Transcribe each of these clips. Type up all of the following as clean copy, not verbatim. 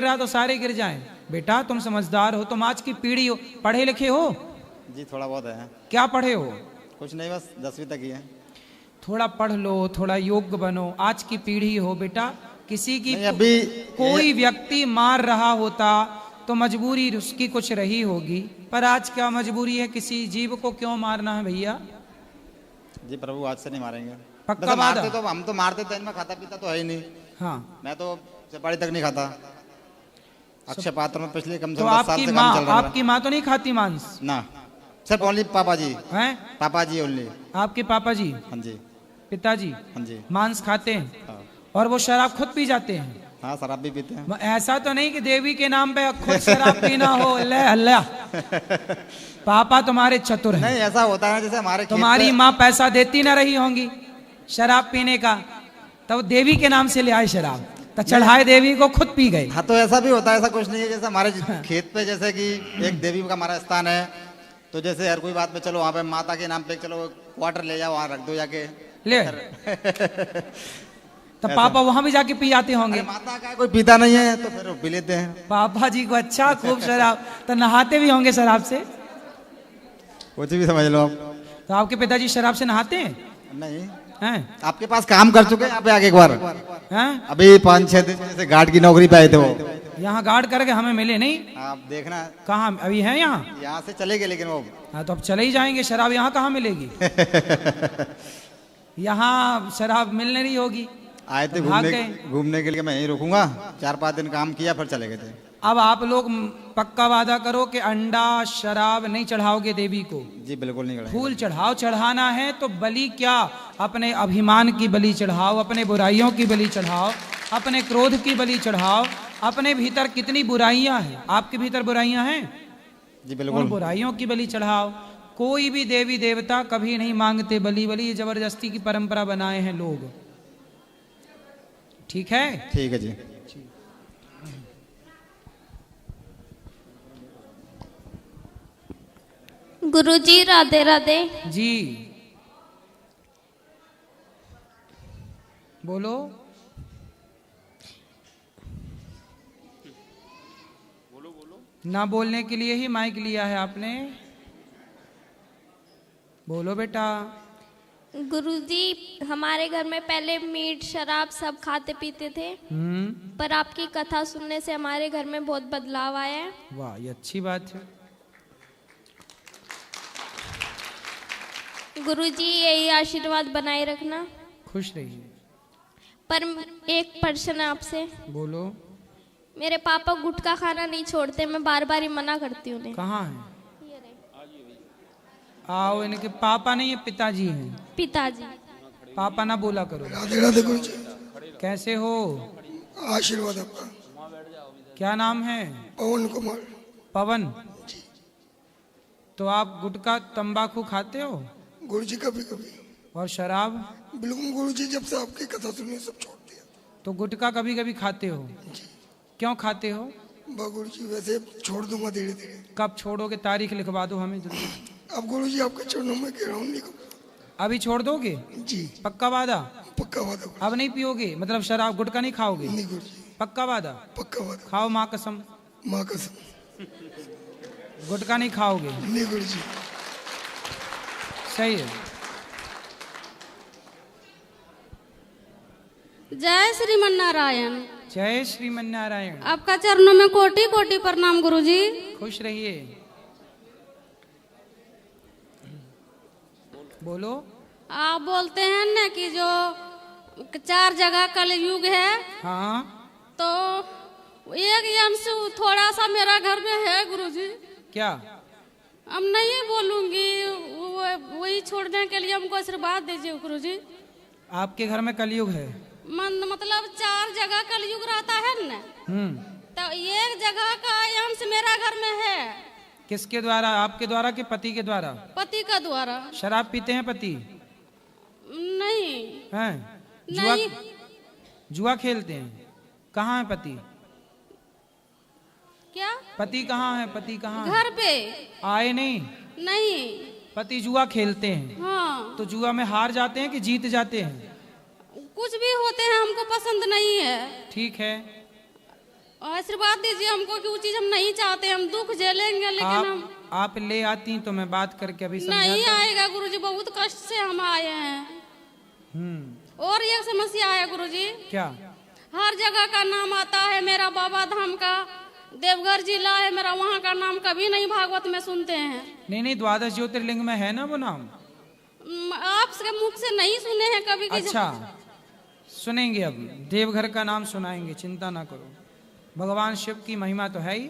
रहा तो सारे गिर जाएं। बेटा तुम समझदार हो, तुम आज की पीढ़ी हो, पढ़े लिखे हो? जी थोड़ा बहुत है। क्या पढ़े हो? कुछ नहीं, बस 10वीं तक ही है। थोड़ा पढ़ लो, थोड़ा योग्य बनो। आज की पीढ़ी हो बेटा, किसी की अभी कोई व्यक्ति मार रहा होता तो मजबूरी उसकी कुछ रही होगी, पर आज क्या मजबूरी है किसी जीव को क्यों मारना है भैया? जी प्रभु आज से नहीं मारेंगे। पक्का मारते वादा? तो हम तो मारते थे, इनमें खाता पीता तो है ही नहीं। हाँ, मैं तो चपाड़ी तक नहीं खाता। अक्षय पात्र में पिछले कम से तो कम 10 साल आपकी से माँ, काम चल रहा है। आपकी माँ तो नहीं खाती मांस? ना, सिर्फ ओनली पापा जी। हैं? पापा जी ओनली। आपके पापा जी, हाँ जी, पिताजी हाँ जी। मांस खाते हैं हाँ, और वो शराब खुद पी जाते हैं? हाँ शराब भी पीते हैं। ऐसा तो नहीं कि देवी के नाम पे खुद शराब पीना हो। अल्लाह अल्लाह, पापा तुम्हारे चतुर हैं। नहीं ऐसा होता है जैसे हमारे खेत तुम्हारी पे- माँ पैसा देती ना रही होंगी शराब पीने का, तब देवी के नाम से ले आए शराब, तो चढ़ाए देवी को, खुद पी गए। हाँ तो ऐसा भी होता है, ऐसा कुछ नहीं है। जैसे हमारे खेत पे जैसे कि एक देवी का हमारा स्थान है, तो जैसे हर कोई बात पे चलो वहाँ पे माता के नाम पे चलो क्वार्टर ले जाओ, वहाँ रख दो जाके। ले तो पापा वहां भी जाके पी आते होंगे। अरे माता का कोई पीता नहीं है तो फिर वो पी लेते हैं। पापा जी को अच्छा खूब शराब, तो नहाते भी होंगे शराब से? कुछ भी समझ लो आप। तो आपके पिताजी शराब से नहाते हैं? नहीं, हैं? आपके पास काम कर चुके हैं यहाँ पे आके एक बार? हैं? अभी 5-6 दिन जैसे गार्ड की नौकरी पे आए थे वो। यहाँ गार्ड करके हमें मिले नहीं। आप देखना, कहाँ अभी है यहाँ? यहाँ से चले गए लेकिन वो। हाँ तो अब चले ही जाएंगे। शराब यहाँ कहाँ मिलेगी? यहाँ शराब मिलने नहीं होगी। आए थे भाग गए। घूमने के लिए। मैं यहीं रुकूंगा, 4-5 दिन काम किया फिर चले गए थे। अब आप लोग पक्का वादा करो कि अंडा शराब नहीं चढ़ाओगे देवी को। जी बिल्कुल नहीं करेंगे। फूल चढ़ाओ, चढ़ाना है तो बलि क्या, अपने अभिमान की बलि चढ़ाओ, अपने बुराइयों की बलि चढ़ाओ, अपने क्रोध की बलि चढ़ाओ। अपने भीतर कितनी बुराइयां हैं, आपके भीतर बुराइयां हैं, जी उन बिल्कुल। बुराइयों की बलि चढ़ाओ। कोई भी देवी देवता कभी नहीं मांगते बलि। बलि ये जबरदस्ती की परंपरा बनाए हैं लोग। ठीक है? ठीक है जी। गुरुजी राधे राधे। जी बोलो। ना बोलने के लिए ही माइक लिया है आपने। बोलो बेटा। गुरुजी हमारे घर में पहले मीट शराब सब खाते पीते थे, पर आपकी कथा सुनने से हमारे घर में बहुत बदलाव आया है। वाह, ये अच्छी बात है। गुरुजी यही आशीर्वाद बनाए रखना। खुश रहिए। पर एक प्रश्न है आपसे। बोलो। मेरे पापा गुटखा खाना नहीं छोड़ते, मैं बार बार ही मना करती हूँ उन्हें। कहाँ है? आओ। इनके पापा नहीं है, पिताजी हैं। पिताजी। पापा ना बोला करो। राधे राधे गुरु जी। कैसे हो? आशीर्वाद आपका। क्या नाम है? पवन कुमार। पवन। तो आप गुटखा तंबाकू खाते हो? गुरु जी कभी कभी। और शराब? बिल्कुल गुरु जी, जब से आपकी कथा सुनी सब छोड़ दिया। तो गुटखा कभी कभी खाते हो? क्यों खाते हो? गुरु जी वैसे छोड़ दूंगा धीरे धीरे। कब छोड़ोगे? तारीख लिखवा दो हमें जल्दी। अब गुरु जी आपके चरणों में कह रहा हूँ, नहीं अभी छोड़ दोगे? जी पक्का वादा? पक्का वादा गुरु अब नहीं पियोगे, मतलब शराब गुटखा नहीं खाओगे? जी। नहीं गुरु जी, पक्का वादा? पक्का वादा। खाओ माँ कसम, माँ कसम। गुटखा नहीं खाओगे? नहीं गुरु जी। सही है। जय श्रीमन नारायण। जय श्रीमन नारायण। आपका चरणों में कोटि कोटि प्रणाम गुरुजी। खुश रहिए। बोलो। आप बोलते हैं ना कि जो 4 जगह कलयुग है, हाँ। तो एक अंश थोड़ा सा मेरा घर में है गुरुजी। क्या? अब नहीं बोलूंगी, वही छोड़ने के लिए हमको आशीर्वाद दीजिए गुरुजी। आपके घर में कलयुग है? मतलब 4 जगह कलयुग रहता है ना, तो एक जगह का अंश मेरा घर में है। किसके द्वारा? आपके द्वारा कि पति के द्वारा? पति का द्वारा। शराब पीते हैं पति? नहीं। हैं? जुआ? नहीं। जुआ खेलते हैं? कहाँ है पति? क्या? पति कहाँ है? पति कहाँ है? घर पे। आए नहीं? नहीं। पति जुआ खेलते हैं? हाँ। तो जुआ में हार जाते हैं कि जीत जाते हैं? कुछ भी होते हैं, हमको पसंद नहीं है। ठीक है, आशीर्वाद दीजिए हमको कि वो चीज हम नहीं चाहते, हम दुख झेलेंगे लेकिन हम आप ले आती तो मैं बात करके अभी नहीं समझाता। आएगा गुरुजी, बहुत कष्ट से हम आए हैं। और एक समस्या है गुरुजी, क्या? हर जगह का नाम आता है, मेरा बाबा धाम का देवघर जिला है मेरा, वहाँ का नाम कभी नहीं भागवत में सुनते हैं। नहीं, द्वादश ज्योतिर्लिंग में है ना वो नाम। आपके मुख से नहीं सुने हैं कभी कि अच्छा, सुनेंगे अब, देवघर का नाम सुनाएंगे, चिंता ना करो। भगवान शिव की महिमा तो है ही।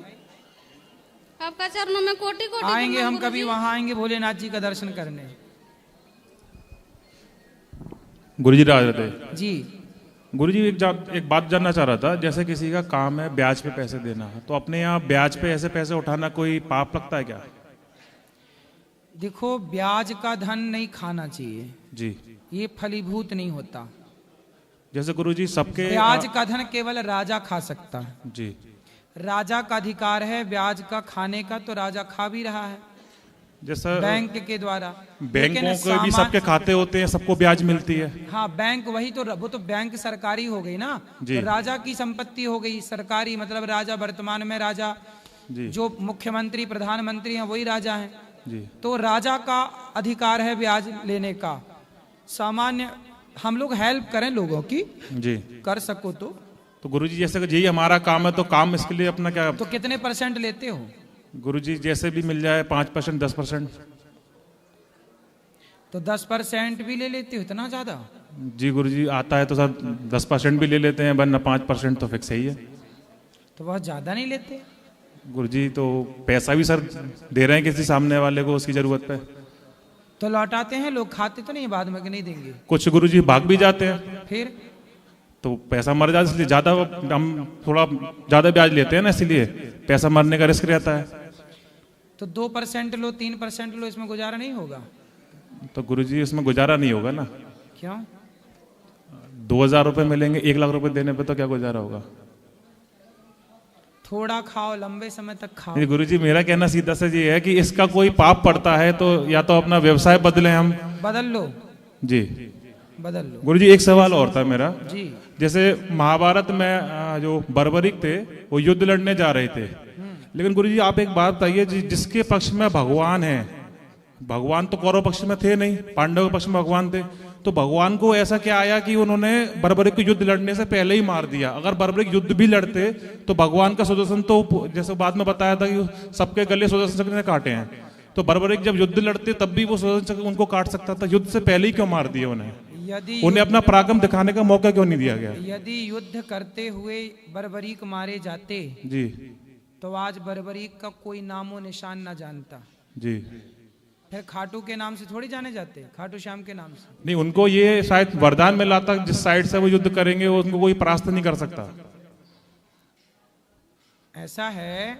आपका चरणों में कोटि कोटि आएंगे प्रणाम हम कभी, गुरुजी। वहां आएंगे भोलेनाथ जी का दर्शन करने। गुरुजी राधे। जी, गुरुजी एक बात जानना चाह रहा था, जैसे किसी का काम है ब्याज पे पैसे देना, तो अपने यहाँ ब्याज पे ऐसे पैसे उठाना कोई पाप लगता है क्या? देखो, ब्याज का धन नहीं खाना चाहिए, जी। ये फलीभूत नहीं होता। जैसे गुरुजी सबके ब्याज का धन केवल राजा खा सकता है। जी। राजा का अधिकार है ब्याज का खाने का, तो राजा खा भी रहा है जैसा बैंक के द्वारा। बैंकों लेकिन के भी सबके खाते होते हैं, सबको ब्याज मिलती है। हाँ, बैंक वही तो, वो तो बैंक सरकारी हो गई ना, जी। तो राजा की संपत्ति हो गई सरकारी, मतलब राजा वर्तमान में राजा, जी। जो मुख्यमंत्री प्रधानमंत्री हैं वही राजा हैं। जी। तो राजा का अधिकार है ब्याज लेने का। सामान्य हम लोग हेल्प करें लोगों की, जी। कर सको तो गुरुजी जैसे यही हमारा काम है, तो काम इसके लिए अपना क्या? तो कितने % लेते हो? गुरुजी जैसे भी मिल जाए 5%, 10%। तो 10% भी ले लेते हो, इतना ज्यादा? जी गुरुजी, आता है तो सर 10% भी ले लेते हैं, वरना 5% तो फिक्स ही है। तो बहुत ज्यादा नहीं लेते? गुरुजी तो पैसा भी सर दे रहे हैं किसी सामने वाले को उसकी जरूरत पे, तो लौटाते हैं लोग, खाते तो नहीं बाद में कि नहीं देंगे? कुछ गुरुजी भाग भी जाते हैं, फिर तो पैसा मर जाता है, इसलिए ज्यादा हम थोड़ा ज्यादा ब्याज लेते हैं ना, इसलिए पैसा मरने का रिस्क रहता है। तो 2% लो, 3% लो, इसमें गुजारा नहीं होगा? तो गुरुजी इसमें गुजारा नहीं होगा ना। क्यों? 2000 रुपए मिलेंगे, 1 लाख रुपए देने पे तो क्या गुजारा होगा? थोड़ा खाओ, लंबे समय तक खाओ। नहीं गुरुजी, मेरा कहना सीधा सा ये है कि इसका कोई पाप पड़ता है तो या तो अपना व्यवसाय बदलें हम। बदल लो, जी बदल लो। गुरुजी, एक सवाल और था मेरा। जी। जैसे महाभारत में जो बर्बरिक थे वो युद्ध लड़ने जा रहे थे, लेकिन गुरुजी आप एक बात बताइए, जिसके पक्ष में भगवान है, भगवान तो कौरव पक्ष में थे नहीं, पांडव के पक्ष में भगवान थे, तो भगवान को ऐसा क्या आया कि उन्होंने बर्बरिक को युद्ध लड़ने से पहले ही मार दिया? अगर बर्बरिक युद्ध भी लड़ते तो भगवान का सुदर्शन तो, जैसे बाद में बताया था कि सबके गले सुदर्शन चक्र ने काटे हैं, तो बर्बरिक जब युद्ध लड़ते तब भी वो सुदर्शन चक्र उनको काट सकता था, युद्ध से पहले ही क्यों मार दिया उन्हें? यदि उन्हें अपना पराक्रम दिखाने का मौका क्यों नहीं दिया गया? यदि युद्ध करते हुए बर्बरीक मारे जाते जी। तो आज बर्बरीक का कोई नामो निशान ना जानता। जी। फिर खाटू के नाम से थोड़ी जाने जाते, खाटू श्याम के नाम से। नहीं, उनको ये शायद वरदान मिला था, जिस साइड से वो युद्ध करेंगे वो उनको कोई परास्त नहीं कर सकता। ऐसा है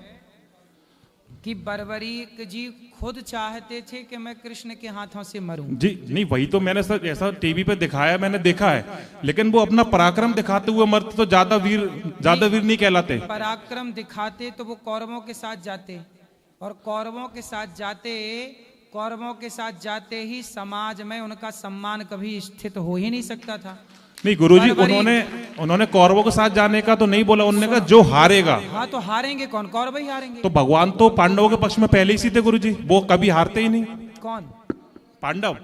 कि बर्बरीक जी खुद चाहते थे कि मैं कृष्ण के हाथों से मरूं। जी नहीं, वही तो मैंने सर ऐसा टीवी पे दिखाया, मैंने देखा है, लेकिन वो अपना पराक्रम दिखाते हुए मरते तो ज्यादा वीर नहीं कहलाते। पराक्रम दिखाते तो वो कौरवों के साथ जाते, और कौरवों के साथ जाते ही समाज में उनका सम्मान कभी स्थित हो ही नहीं सकता था। नहीं गुरुजी, उन्होंने कौरवों के साथ जाने का तो नहीं बोला, उन्होंने कहा जो हारेगा। हाँ, तो हारेंगे कौन? कौरव ही हारेंगे। तो भगवान तो पांडवों के पक्ष में पहले ही सी थे गुरुजी, वो कभी हारते ही नहीं। कौन? पांडव।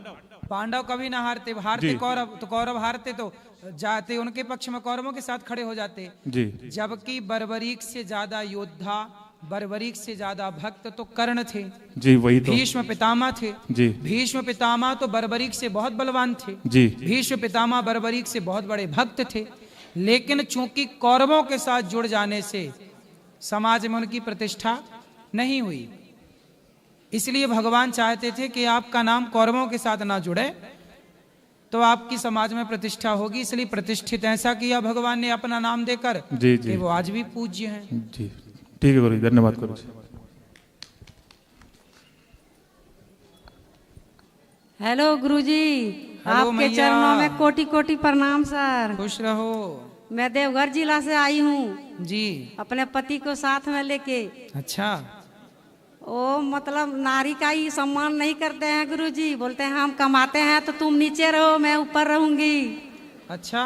पांडव कभी ना हारते कौरव, तो कौरव हारते तो जाते उनके पक्ष में, कौरवों के साथ खड़े हो जाते। जी। जबकि बर्बरीक से ज्यादा योद्धा, बर्बरीक से ज्यादा भक्त तो कर्ण थे। जी वही तो। भीष्म पितामह थे। जी। भीष्म पितामह तो बर्बरीक से बहुत बलवान थे। जी। भीष्म पितामह बर्बरीक से बहुत बड़े भक्त थे, लेकिन चूंकि कौरवों के साथ जुड़ जाने से समाज में उनकी प्रतिष्ठा नहीं हुई, इसलिए भगवान चाहते थे कि आपका नाम कौरवों के साथ ना जुड़े तो आपकी समाज में प्रतिष्ठा होगी, इसलिए प्रतिष्ठित ऐसा किया भगवान ने अपना नाम देकर। जी जी। कि वो आज भी पूज्य हैं। जी ठीक है गुरुजी, धन्यवाद गुरुजी। हेलो गुरुजी, हेलो आपके मैया। चरणों में कोटि कोटि प्रणाम सर। खुश रहो। मैं देवघर जिला से आई हूँ जी। अपने पति को साथ में लेके। अच्छा। ओ मतलब नारी का ही सम्मान नहीं करते हैं गुरुजी, बोलते हैं हम कमाते हैं तो तुम नीचे रहो, मैं ऊपर रहूंगी। अच्छा।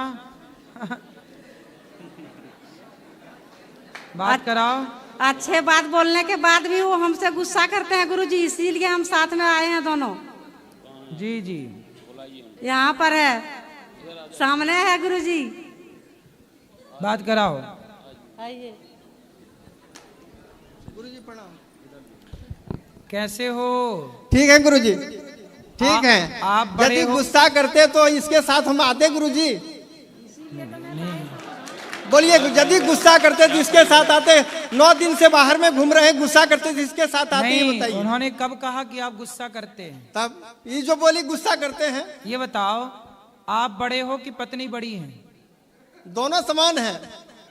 बात कराओ। अच्छे बात बोलने के बाद भी वो हमसे गुस्सा करते हैं गुरुजी, इसीलिए हम साथ में आए हैं दोनों। जी जी, यहाँ पर है, सामने है गुरुजी। बात कराओ। आइए। कैसे हो? ठीक है गुरुजी, ठीक है। आप बड़े यदि हो। गुस्सा करते तो इसके साथ हम आते गुरुजी। बोलिए, यदि गुस्सा करते तो इसके साथ आते। 9 दिन से बाहर में घूम रहे हैं, गुस्सा करते तो इसके साथ आते। ये नहीं, बताइए। उन्होंने कब कहा कि आप गुस्सा करते हैं? तब ये जो बोली गुस्सा करते हैं। ये बताओ, आप बड़े हो कि पत्नी बड़ी है? दोनों समान है।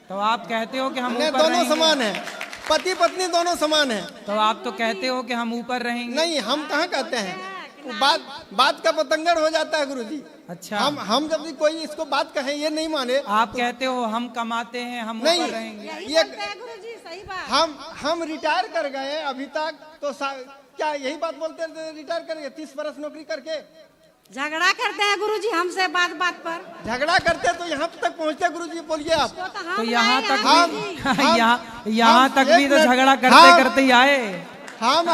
तो आप कहते हो कि हम नहीं, ऊपर दोनों रहेंगे। समान है, पति पत्नी दोनों समान है। तो आप तो कहते हो कि हम ऊपर रहेंगे। नहीं, हम कहाँ कहते हैं, बात का पतंगड़ हो जाता है गुरुजी। अच्छा, हम जब भी कोई इसको बात कहे ये नहीं माने। आप कहते हो हम कमाते हैं, हम नहीं, ऊपर रहेंगे। ये गुरुजी सही बात। हम रिटायर कर गए अभी तक तो क्या यही बात बोलते हैं, रिटायर कर गए 30 वर्ष नौकरी करके। झगड़ा करते हैं गुरुजी हमसे बात बात पर। झगड़ा करते तो यहाँ तक पहुँचते गुरुजी। बोलिए आप। तो यहाँ तक हम- भी यहाँ तक भी एक तो मिनट, झगड़ा करते करते ही आए। हम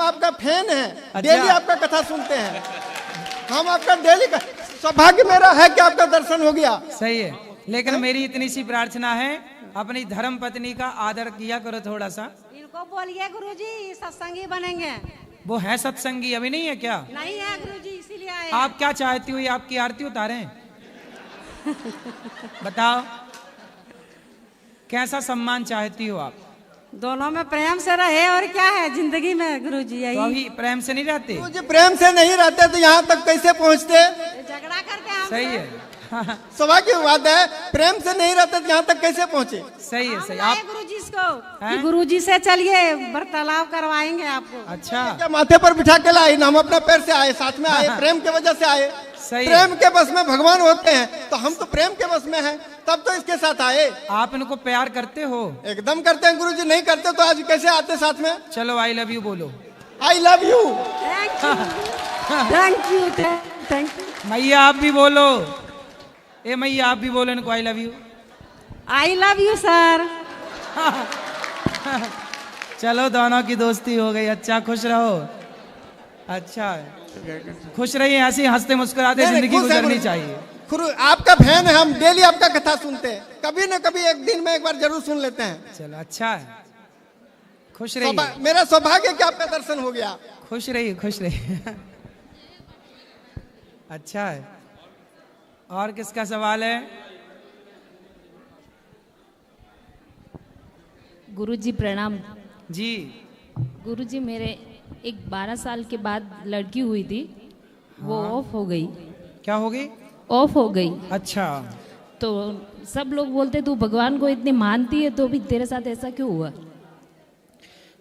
आपका फैन है। अच्छा। डेली आपका कथा सुनते हैं। हम आपका डेली का सौभाग्य मेरा है कि आपका दर्शन हो गया। सही है, लेकिन मेरी इतनी सी प्रार्थना है, अपनी धर्म पत्नी का आदर किया करो थोड़ा सा। इनको बोलिए गुरुजी सत्संगी बनेंगे। वो है सत्संगी, अभी नहीं है क्या? नहीं है गुरुजी, इसीलिए आए हैं। आप क्या चाहती हो, ये आपकी आरती उतारें? बताओ, कैसा सम्मान चाहती हो आप? दोनों में प्रेम से रहे और क्या है जिंदगी में गुरुजी, तो यही। अभी प्रेम से नहीं रहते? मुझे प्रेम से नहीं रहते तो यहाँ तक कैसे पहुँचते? झगड़ा करते हैं हमसे। सही है। सौभाग्य की बात है, प्रेम से नहीं रहते तो यहाँ तक कैसे पहुँचे? सही है, सही। हम आप लाए गुरुजी इसको हैं? कि गुरुजी से चलिए वार्तालाप करवाएंगे आपको। अच्छा, क्या माथे पर बिठा के लाए? हम अपना पैर से आए, साथ में आए, प्रेम के वजह से आए। सही है। प्रेम के बस में भगवान होते हैं, तो हम तो प्रेम के बस में हैं, तब तो इसके साथ आए। आप इनको प्यार करते हो? एकदम करते हैं गुरुजी, नहीं करते तो आज कैसे आते साथ में? चलो आई लव यू बोलो। I love you. Thank you, thank you. मैया आप भी बोलो। ए मैया आप भी बोलो इनको I love you. I love you sir. चलो दोनों की दोस्ती हो गई। अच्छा, खुश रहो। अच्छा, खुश रहिए, ऐसे ही हंसते मुस्कुराते नहीं, जिंदगी खुश है गुजरनी गुरुजी। चाहिए। आपका फैन है, हम डेली आपका कथा सुनते हैं, कभी न कभी एक दिन में एक बार जरूर सुन लेते हैं। चलो अच्छा है, खुश रहिए। मेरा सौभाग्य कि आपका दर्शन हो गया। खुश रहिए, खुश रहिए। अच्छा है। और किसका सवाल है? गुरुजी प्रणाम। जी, गुरुजी मेरे एक 12 साल के बाद लड़की हुई थी, वो ऑफ हो गई। क्या हो गई? ऑफ हो गई। अच्छा, तो सब लोग बोलते तू भगवान को इतनी मानती है तो भी तेरे साथ ऐसा क्यों हुआ?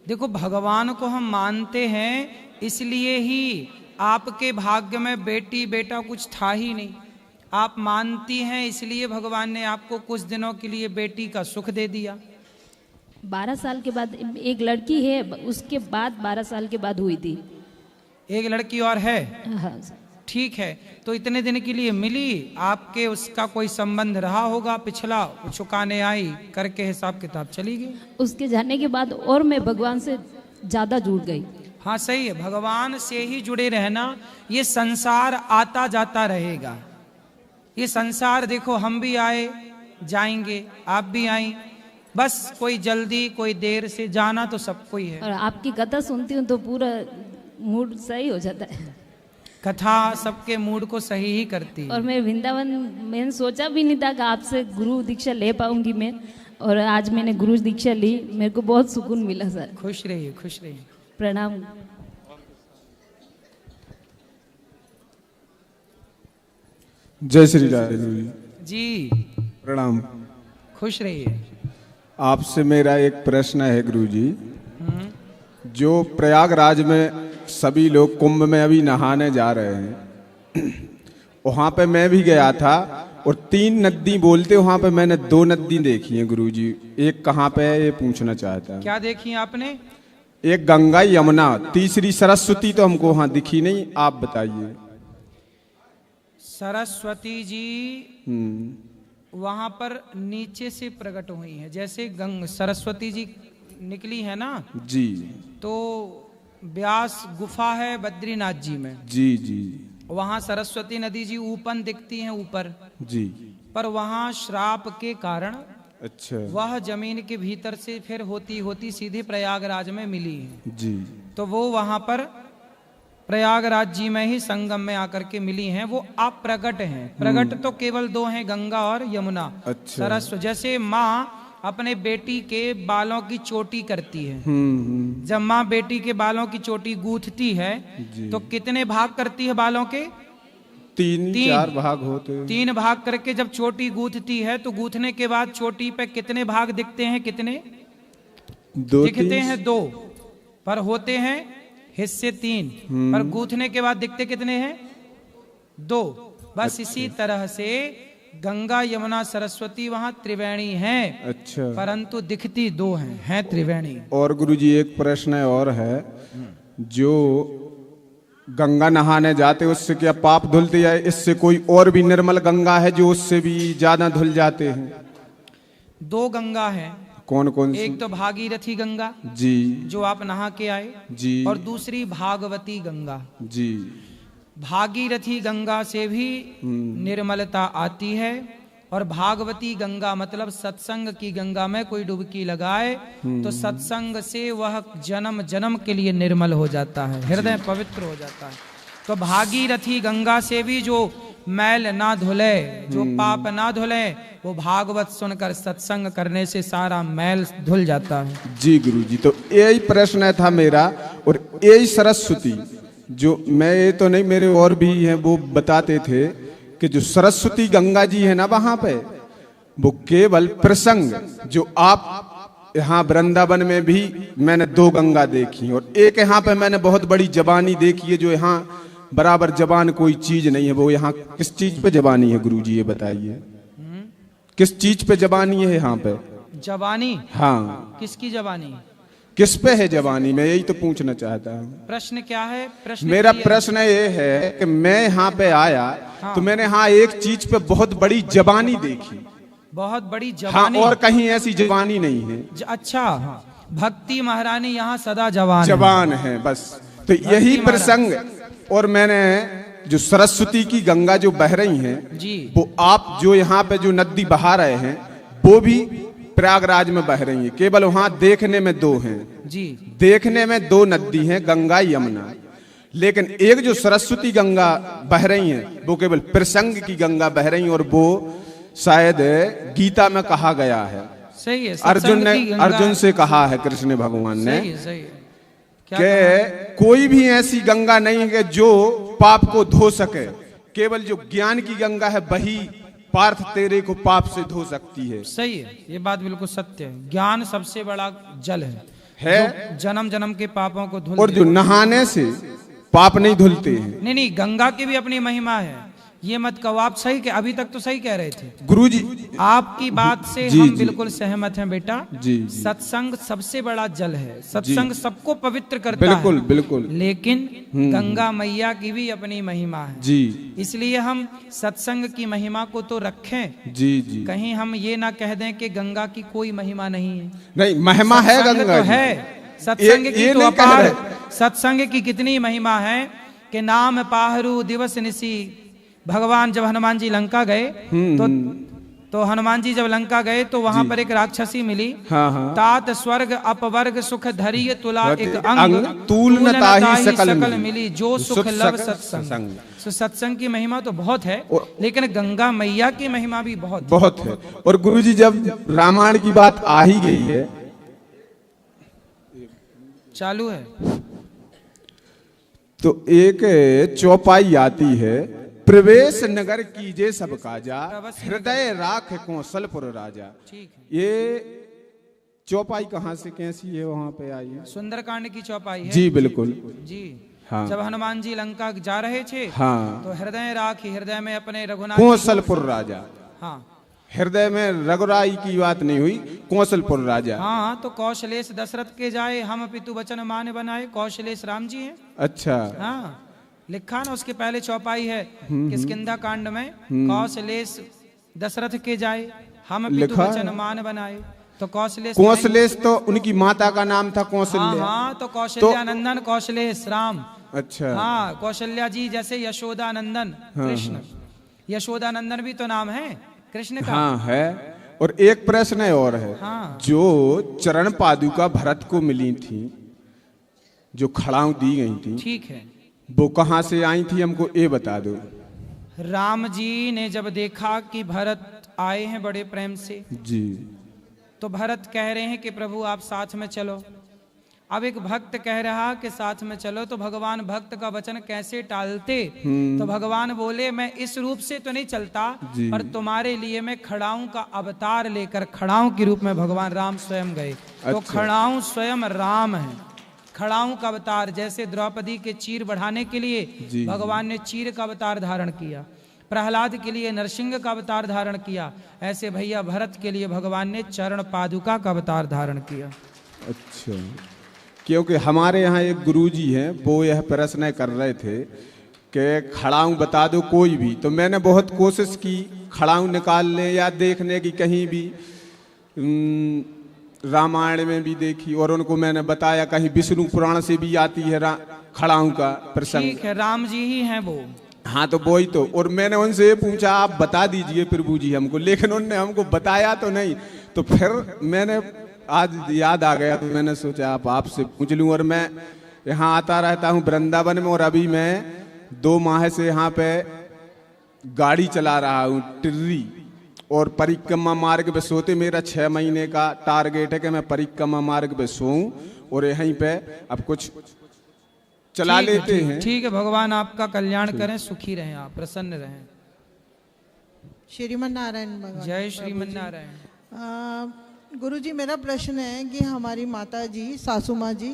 देखो, भगवान को हम मानते हैं, इसलिए ही आपके भाग्य में बेटी बेटा कुछ था ही नहीं। आप मानती हैं, इसलिए भगवान ने आपको कुछ दिनों के लिए बेटी का सुख दे दिया। 12 साल के बाद एक लड़की है, उसके बाद 12 साल के बाद हुई थी। एक लड़की और है? हाँ। ठीक है, तो इतने दिन के लिए मिली, आपके उसका कोई संबंध रहा होगा पिछला, वो चुकाने आई, करके हिसाब किताब चली गई। उसके जाने के बाद और मैं भगवान से ज्यादा जुड़ गई। हाँ सही है, भगवान से ही जुड़े रहना। ये संसार आता जाता रहेगा। ये संसार देखो, हम भी आए जाएंगे, आप भी आई, बस कोई जल्दी कोई देर से, जाना तो सबको ही है। और आपकी कथा सुनती हूँ तो पूरा मूड सही हो जाता है। कथा सबके मूड को सही ही करती है। और मैं वृंदावन, मैंने सोचा भी नहीं था कि आपसे गुरु दीक्षा ले पाऊंगी मैं, और आज मैंने गुरु दीक्षा ली, मेरे को बहुत सुकून मिला सर। खुश रहिए, खुश रहिए। प्रणाम। जय श्री राम जी। प्रणाम। खुश रहिए। आपसे मेरा एक प्रश्न है गुरुजी। जो प्रयागराज में सभी लोग कुंभ में अभी नहाने जा रहे हैं, वहाँ पे मैं भी गया था, और 3 नदी बोलते, वहाँ पे मैंने 2 नदी देखी हैं गुरुजी। एक कहाँ पे है ये पूछना चाहता हूँ। क्या देखी आपने? एक गंगा यमुना, तीसरी सरस्वती तो हमको वहाँ दिखी नहीं, आप बताइए। सरस्वती जी वहां पर नीचे से प्रकट हुई हैं, जैसे सरस्वती जी निकली है ना जी, तो व्यास गुफा है बद्रीनाथ जी में, जी जी वहां सरस्वती नदी जी ऊपर दिखती हैं ऊपर, जी, पर वहां श्राप के कारण अच्छा वह जमीन के भीतर से फिर होती होती सीधे प्रयागराज में मिली है। जी, तो वो वहां पर प्रयागराज जी में ही संगम में आकर के मिली हैं। वो अप्रगट हैं, प्रगट तो केवल दो हैं, गंगा और यमुना। अच्छा। सरस्वती जैसे माँ अपने बेटी के बालों की चोटी करती है, जब माँ बेटी के बालों की चोटी गूंथती है तो कितने भाग करती है बालों के? तीन 4 भाग होते हैं। 3 भाग करके जब चोटी गूंथती है तो गूंथने के बाद चोटी पे कितने भाग दिखते हैं? कितने 2 दिखते हैं? 2, पर होते हैं हिस्से 3, पर गूंथने के बाद दिखते कितने हैं? 2। बस इसी तरह से गंगा यमुना सरस्वती वहां त्रिवेणी हैं, अच्छा, परंतु दिखती 2 हैं त्रिवेणी। और गुरुजी एक प्रश्न और है, जो गंगा नहाने जाते उससे क्या पाप धुलते है? इससे कोई और भी निर्मल गंगा है जो उससे भी ज्यादा धुल जाते हैं? 2 गंगा हैं। कौन कौन सी? एक तो भागीरथी गंगा जी, जो आप नहा के आए जी, और दूसरी भागवती गंगा। जी, भागीरथी गंगा से भी निर्मलता आती है, और भागवती गंगा मतलब सत्संग की गंगा में कोई डुबकी लगाए तो सत्संग से वह जन्म जन्म के लिए निर्मल हो जाता है, हृदय पवित्र हो जाता है। तो भागीरथी गंगा से भी जो मैल ना धुले, जो पाप ना धुले, वो भागवत सुनकर सत्संग करने से सारा मैल धुल जाता है। जी गुरुजी, तो यही प्रश्न था मेरा। और यही सरस्वती, जो मैं ये तो नहीं, मेरे और भी हैं, वो बताते थे कि जो सरस्वती गंगा जी है ना वहां पे, वो केवल प्रसंग, जो आप यहाँ वृंदावन में भी मैंने 2 गंगा देखी, और एक यहाँ पे मैंने बहुत बड़ी जबानी देखी है, जो यहाँ बराबर जबान कोई चीज नहीं है। वो यहाँ किस चीज पे जबानी है गुरुजी, ये बताइए, किस चीज पे जबानी है यहाँ पे? जबानी? हाँ, किसकी जबानी? किस पे है जबानी? मैं यही तो पूछना चाहता हूँ। प्रश्न क्या है? प्रश्न मेरा प्रश्न ये है कि मैं यहाँ पे आया, हाँ, तो मैंने हाँ एक चीज पे बहुत बड़ी जबानी देखी। बहुत बड़ी हाँ, जबानी? और कहीं ऐसी जबानी नहीं है। अच्छा, हाँ, भक्ति महारानी यहाँ सदा जवान है बस। तो यही प्रसंग, और मैंने जो सरस्वती की गंगा जो बह रही हैं जी, वो आप जो यहाँ पे जो नदी बहा रहे हैं वो भी प्रयागराज में बह रही हैं। केवल वहां देखने में 2 हैं जी, देखने में 2 नदी हैं, गंगा यमुना। लेकिन एक जो सरस्वती गंगा बह रही हैं वो केवल प्रसंग की गंगा बह रही हैं, और वो शायद गीता में कहा गया है। सही है, अर्जुन से कहा है कृष्ण भगवान ने, सही है। कि कोई भी ऐसी गंगा नहीं है जो पाप को धो सके, केवल जो ज्ञान की गंगा है वही पार्थ तेरे को पाप से धो सकती है। सही है, ये बात बिल्कुल सत्य है। ज्ञान सबसे बड़ा जल है जो जन्म जन्म के पापों को धुल, और जो नहाने से पाप नहीं धुलते हैं। नहीं, गंगा की भी अपनी महिमा है, ये मत कहो। आप सही के अभी तक तो सही कह रहे थे गुरुजी, आपकी बात से जी, हम जी, बिल्कुल सहमत हैं बेटा जी। सत्संग सबसे बड़ा जल है, सत्संग सबको पवित्र करता बिल्कुल, है, बिल्कुल। लेकिन गंगा मैया की भी अपनी महिमा है जी, इसलिए हम सत्संग की महिमा को तो रखें। जी जी, कहीं हम ये ना कह दें कि गंगा की कोई महिमा नहीं है। नहीं, महिमा है गंगा तो है, सत्संग की तो अपार, सत्संग की कितनी महिमा है कि नाम पाहरू दिवस निसी। भगवान जब हनुमान जी लंका गए तो हनुमान जी जब लंका गए तो वहां पर एक राक्षसी मिली। हाँ, हाँ। तात स्वर्ग अपवर्ग सुख धरिय तुला एक अंग तूल न ताहि सकल मिली जो सुख लव सत्संग। सत्संग की महिमा तो बहुत है, लेकिन गंगा मैया की महिमा भी बहुत है। और गुरुजी, जब रामायण की बात आ ही गई है, चालू है, तो एक चौपाई आती है, प्रवेश नगर कीजे सब काजा, हृदय राख कौशलपुर राजा। ठीक है। ये चौपाई कहाँ से कैसी है वहां पे आई है? सुंदरकांड की चौपाई है। जी बिल्कुल जी। हाँ। जब हनुमान जी लंका जा रहे थे, हाँ, तो हृदय राखी, हृदय में अपने रघुनाथ कौशलपुर राजा। हाँ, हृदय में रघुराई की बात नहीं हुई, कौशलपुर राजा। हाँ, तो कौशलेश दशरथ के जाए हम पितु वचन मान बनाए, कौशलेश राम जी हैं। अच्छा, हाँ, लिखा ना उसके पहले चौपाई है किष्किंधा कांड में, कौशलेश दशरथ के जाए, हम पितु लिखा है। वचन मान बनाए। तो कौशलेश कौशलेश तो उनकी माता का नाम था कौशल्या। हाँ, तो कौशल्यानंदन कौशलेश राम। अच्छा हाँ, कौशल्या जी जैसे यशोदानंदन कृष्ण, यशोदानंदन भी तो नाम है कृष्ण का। हाँ है। और एक प्रश्न और है, हाँ। जो चरण पादुका भरत को मिली थी, जो खड़ाऊ दी गई थी, ठीक है, वो कहाँ से आई थी हमको ये बता दो। राम जी ने जब देखा कि भरत आए हैं बड़े प्रेम से, जी तो भरत कह रहे हैं कि प्रभु आप साथ में चलो। अब एक भक्त कह रहा कि साथ में चलो, तो भगवान भक्त का वचन कैसे टालते। तो भगवान बोले मैं इस रूप से तो नहीं चलता, पर तुम्हारे लिए मैं खड़ाऊं का अवतार लेकर, खड़ाऊं के रूप में भगवान राम स्वयं गए। तो अच्छा। खड़ाऊं स्वयं राम है, खड़ाऊं का अवतार। जैसे द्रौपदी के चीर बढ़ाने के लिए जी। भगवान ने चीर का अवतार धारण किया, प्रहलाद के लिए नरसिंह का अवतार धारण किया, ऐसे भैया भरत के लिए भगवान ने चरण पादुका का अवतार धारण किया। अच्छा, क्योंकि हमारे यहाँ एक गुरुजी हैं, वो यह प्रश्न कर रहे थे कि खड़ाऊं बता दो कोई भी। तो मैंने बहुत कोशिश की खड़ाऊं निकालने या देखने की, कहीं भी रामायण में भी देखी, और उनको मैंने बताया कहीं विष्णु पुराण से भी आती है खड़ाऊं का प्रसंग। ठीक है, राम जी ही हैं वो। हाँ तो वही तो। और मैंने उनसे ये पूछा आप बता दीजिए प्रभु जी हमको, लेकिन उन्होंने हमको बताया तो नहीं। तो फिर मैंने आज याद आ गया, तो मैंने सोचा आप आपसे पूछ लूं। और मैं यहाँ आता रहता हूँ वृंदावन में, और अभी मैं 2 माह से यहाँ पे गाड़ी चला रहा हूँ टिर्री, और परिक्रमा मार्ग पे सोते। मेरा 6 महीने का टारगेट है कि मैं परिक्रमा मार्ग पे सोऊं, और यहीं पे अब कुछ चला लेते हैं। ठीक है, भगवान आपका कल्याण करें, सुखी रहें, आप प्रसन्न रहें। श्रीमन नारायण भगवान। जय श्रीमन नारायण। गुरुजी मेरा प्रश्न है कि हमारी माता जी सासू माँ जी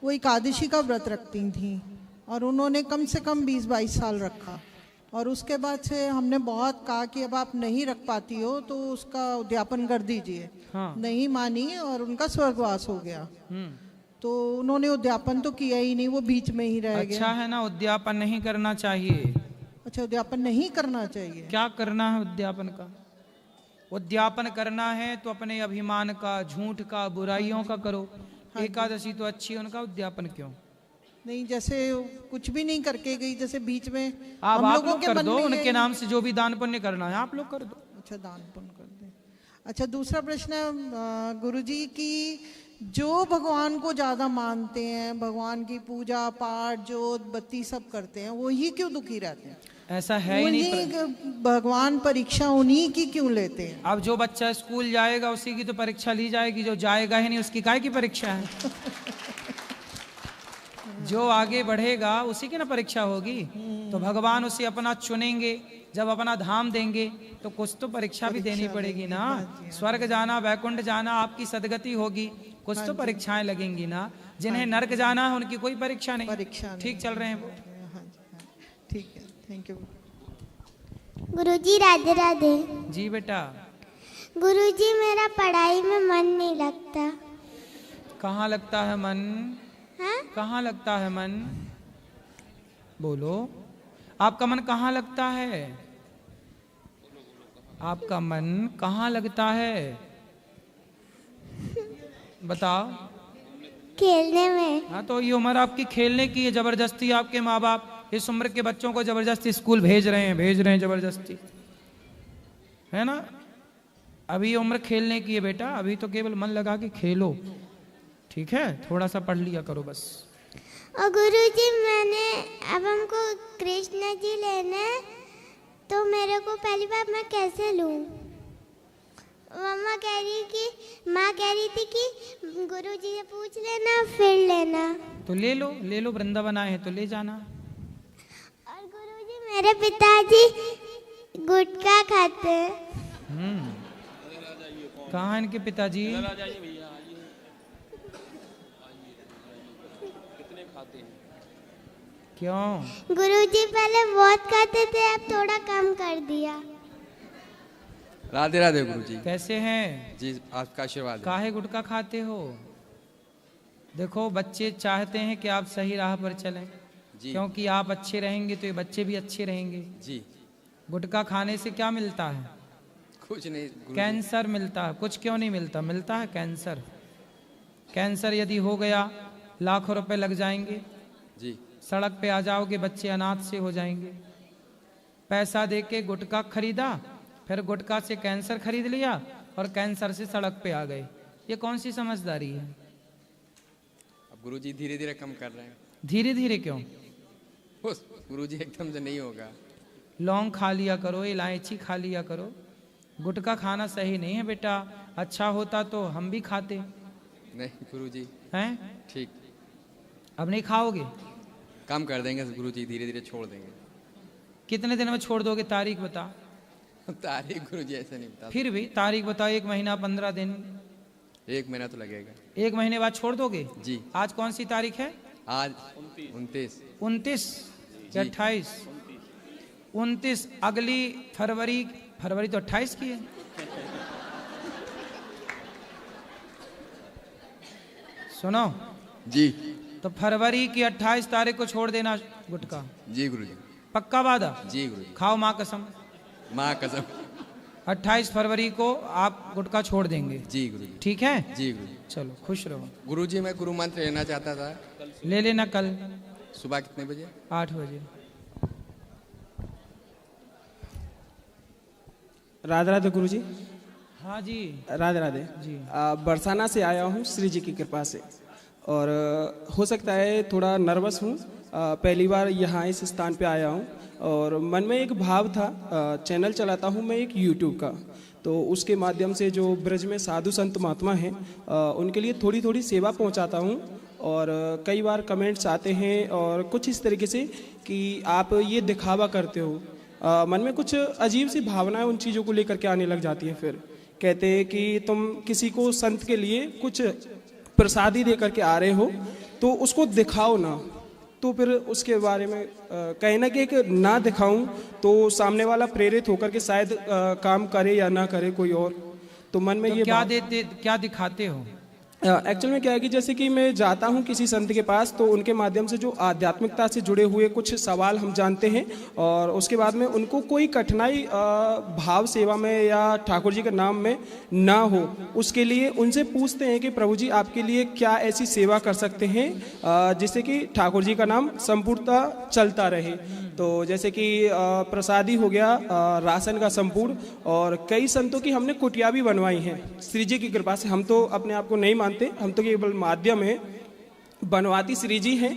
वो एकादशी का व्रत रखती थी, और उन्होंने कम से कम 20-22 साल रखा, और उसके बाद से हमने बहुत कहा कि अब आप नहीं रख पाती हो तो उसका उद्यापन कर दीजिए। हाँ। नहीं मानी और उनका स्वर्गवास हो गया। तो उन्होंने उद्यापन तो किया ही नहीं, वो बीच में ही रह गया। अच्छा है ना, उद्यापन नहीं करना चाहिए। अच्छा, उद्यापन नहीं करना चाहिए। क्या करना है उद्यापन का? उद्यापन करना है तो अपने अभिमान का, झूठ का, बुराइयों का करो। एकादशी तो अच्छी है, उनका उद्यापन क्यों? नहीं, जैसे कुछ भी नहीं करके गई, जैसे बीच में आप लोग कर दो, उनके ये- नाम से जो भी दान पुण्य करना है आप लोग कर दो। अच्छा, दान पुण्य कर दे। अच्छा, दूसरा प्रश्न है गुरुजी की, जो भगवान को ज्यादा मानते हैं, भगवान की पूजा पाठ जोत बत्ती सब करते हैं, वो ही क्यों दुखी रहते हैं? ऐसा है ही नहीं। उन्हीं भगवान परीक्षा उन्हीं की क्यों लेते हैं? अब जो बच्चा स्कूल जाएगा उसी की तो परीक्षा ली जाएगी, जो जाएगा ही नहीं उसकी काय की परीक्षा है? जो आगे बढ़ेगा उसी की ना परीक्षा होगी। तो भगवान उसे अपना चुनेंगे, जब अपना धाम देंगे तो कुछ तो परीक्षा भी देनी पड़ेगी ना। स्वर्ग जाना, वैकुंठ जाना, आपकी सदगति होगी, कुछ तो परीक्षाएं लगेंगी ना। जिन्हें नरक जाना है उनकी कोई परीक्षा नहीं। ठीक चल रहे हैं वो। ठीक है, थैंक यू गुरुजी। राधे राधे। जी बेटा। गुरुजी मेरा पढ़ाई में मन नहीं लगता। कहाँ लगता है मन? हाँ? कहाँ लगता है मन? बोलो, आपका मन कहाँ लगता है? आपका मन कहाँ लगता है? बताओ। खेलने में। हाँ, तो ये उम्र आपकी खेलने की है। जबरदस्ती आपके माँ बाप इस उम्र के बच्चों को जबरदस्ती स्कूल भेज रहे हैं जबरदस्ती, है ना। अभी ये उम्र खेलने की है बेटा, अभी तो केवल मन लगा के खेलो, ठीक है। थोड़ा सा पढ़ लिया करो बस। और गुरुजी मैंने अब हमको कृष्ण जी लेने, तो मेरे को पहली बार मैं कैसे लूं? माँ कह रही थी कि गुरुजी से पूछ लेना फिर लेना। तो ले लो, वृंदावन आए हैं तो ले जाना। और गुरुजी मेरे पिताजी गुटखा खाते हैं। कहाँ इनके पिताजी? क्यों? गुरुजी पहले बहुत खाते थे, अब थोड़ा कम कर दिया। राधे राधे गुरुजी। कैसे हैं जी? आपका आशीर्वाद है। काहे गुटखा खाते हो? देखो, बच्चे चाहते हैं कि आप सही राह पर चलें, क्योंकि आप अच्छे रहेंगे तो ये बच्चे भी अच्छे रहेंगे। जी। गुटखा खाने से क्या मिलता है? कुछ नहीं गुरुजी। कैंसर मिलता है, कुछ क्यों नहीं मिलता? मिलता है कैंसर। कैंसर यदि हो गया लाखों रुपए लग जाएंगे जी। सड़क पे आ जाओगे, बच्चे अनाथ से हो जाएंगे। पैसा दे के गुटखा खरीदा, फिर गुटखा से कैंसर खरीद लिया और कैंसर से सड़क पे आ गए। ये कौन सी समझदारी है? अब गुरुजी धीरे धीरे कम कर रहे हैं। धीरे धीरे क्यों? गुरुजी एकदम से नहीं होगा। लौंग खा लिया करो, इलायची खा लिया करो। गुटखा खाना सही नहीं है बेटा, अच्छा होता तो हम भी खाते। नहीं गुरुजी। हैं? ठीक। अब नहीं खाओगे? काम कर देंगे गुरुजी, धीरे धीरे छोड़ देंगे। कितने दिन में छोड़ दोगे? तारीख बता। तारीख गुरुजी ऐसे नहीं बता। फिर भी तारीख बताओ। 1 महीना, 15 दिन? 1 महीना तो लगेगा। 1 महीने बाद छोड़ दोगे? जी। आज कौन सी तारीख है? आज 29। 29 या 28? 29। अगली फरवरी तो 28 की है। सुनो जी। तो फरवरी की 28 तारीख को छोड़ देना गुटखा। जी गुरुजी। पक्का वादा? जी गुरुजी। खाओ माँ कसम। माँ कसम। 28 फरवरी को आप गुटखा छोड़ देंगे? जी गुरुजी। ठीक है? जी गुरुजी। चलो खुश रहो। गुरुजी मैं गुरु मंत्र लेना चाहता था। ले लेना कल। सुबह कितने बजे? 8 बजे। राधे राधे गुरुजी। हाँ जी। राधे राधे जी। बरसाना से आया हूँ श्री जी की कृपा से, और हो सकता है थोड़ा नर्वस हूँ। पहली बार यहाँ इस स्थान पे आया हूँ और मन में एक भाव था। चैनल चलाता हूँ मैं एक यूट्यूब का, तो उसके माध्यम से जो ब्रज में साधु संत महात्मा हैं उनके लिए थोड़ी थोड़ी सेवा पहुँचाता हूँ। और कई बार कमेंट्स आते हैं और कुछ इस तरीके से कि आप ये दिखावा करते हो। मन में कुछ अजीब सी भावनाएं उन चीज़ों को लेकर के आने लग जाती है। फिर कहते हैं कि तुम किसी को संत के लिए कुछ प्रसादी दे करके आ रहे हो तो उसको दिखाओ ना। तो फिर उसके बारे में कहीं ना कि ना दिखाऊं तो सामने वाला प्रेरित होकर के शायद काम करे या ना करे कोई और। तो मन में तो ये क्या दिखाते हो? एक्चुअल में क्या है कि जैसे कि मैं जाता हूँ किसी संत के पास, तो उनके माध्यम से जो आध्यात्मिकता से जुड़े हुए कुछ सवाल हम जानते हैं और उसके बाद में उनको कोई कठिनाई भाव सेवा में या ठाकुर जी के नाम में ना हो, उसके लिए उनसे पूछते हैं कि प्रभु जी आपके लिए क्या ऐसी सेवा कर सकते हैं जिससे कि ठाकुर जी का नाम संपूर्णतः चलता रहे। तो जैसे कि प्रसादी हो गया, राशन का संपूर्ण, और कई संतों की हमने कुटिया भी बनवाई हैं श्री जी की कृपा से। हम तो अपने आप को नहीं मानते, हम तो केवल माध्यम है। बनवाती श्री जी हैं,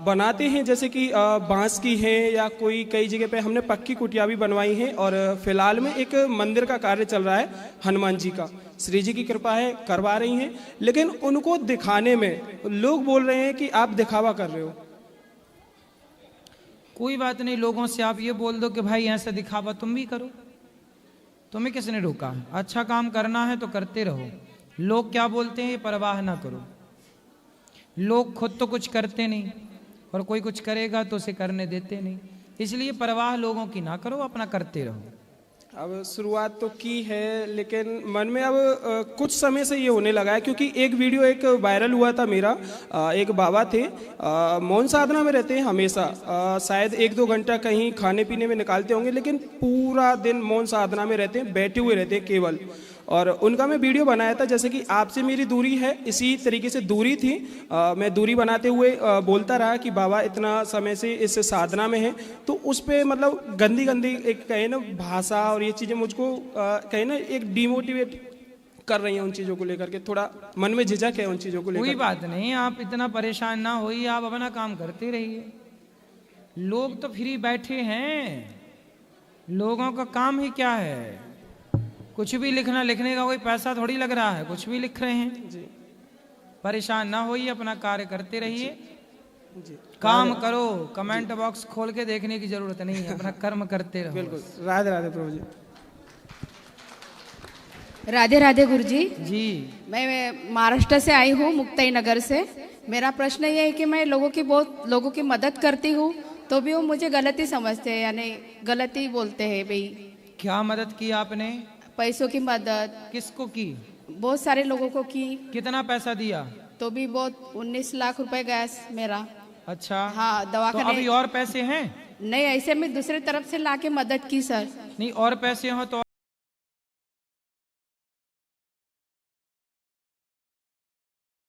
बनाते हैं जैसे कि बांस की है या कोई कई जगह पे हमने पक्की कुटिया भी बनवाई है। और फिलहाल में एक मंदिर का कार्य चल रहा है हनुमान जी का, श्री जी की कृपा है करवा रही हैं। लेकिन उनको दिखाने में लोग बोल रहे हैं कि आप दिखावा कर रहे हो। कोई बात नहीं, लोगों से आप ये बोल दो कि भाई ऐसा दिखावा तुम भी करो। तुम्हें किसने रोका? अच्छा काम करना है तो करते रहो। लोग क्या बोलते हैं ये परवाह ना करो। लोग खुद तो कुछ करते नहीं और कोई कुछ करेगा तो उसे करने देते नहीं, इसलिए परवाह लोगों की ना करो, अपना करते रहो। अब शुरुआत तो की है लेकिन मन में अब कुछ समय से ये होने लगा है, क्योंकि एक वीडियो एक वायरल हुआ था मेरा। एक बाबा थे, मौन साधना में रहते हैं हमेशा, शायद 1-2 घंटा कहीं खाने पीने में निकालते होंगे, लेकिन पूरा दिन मौन साधना में रहते हैं, बैठे हुए रहते हैं केवल। और उनका मैं वीडियो बनाया था, जैसे कि आपसे मेरी दूरी है इसी तरीके से दूरी थी। मैं दूरी बनाते हुए बोलता रहा कि बाबा इतना समय से इस साधना में है। तो उस पर मतलब गंदी गंदी एक कहे ना भाषा और ये चीज़ें मुझको कहे ना एक डिमोटिवेट कर रही हैं उन चीज़ों को लेकर के। थोड़ा मन में झिझक है उन चीज़ों को लेकर। कोई बात नहीं, आप इतना परेशान ना होइए, आप अपना काम करते रहिए। लोग तो फ्री बैठे हैं, लोगों का काम ही क्या है? कुछ भी लिखने का कोई पैसा थोड़ी लग रहा है, कुछ भी लिख रहे हैं जी। परेशान ना होइए, अपना कार्य करते रहिए, काम करो। कमेंट बॉक्स खोल के देखने की जरूरत नहीं है, अपना कर्म करते रहो। बिल्कुल। राधे राधे प्रभु जी। राधे राधे गुरुजी जी। मैं महाराष्ट्र से आई हूँ, मुक्ताई नगर से। मेरा प्रश्न ये है कि मैं बहुत लोगों की मदद करती हूँ तो भी वो मुझे गलती समझते हैं, यानी गलती बोलते हैं। भाई क्या मदद की आपने? पैसों की मदद। किसको की? बहुत सारे लोगों को की। कितना पैसा दिया? तो भी बहुत 19 लाख रुपए गया मेरा। अच्छा। हाँ, दवाखाने। तो अभी और पैसे हैं? नहीं, ऐसे में दूसरी तरफ से लाके मदद की सर। नहीं, और पैसे हो तो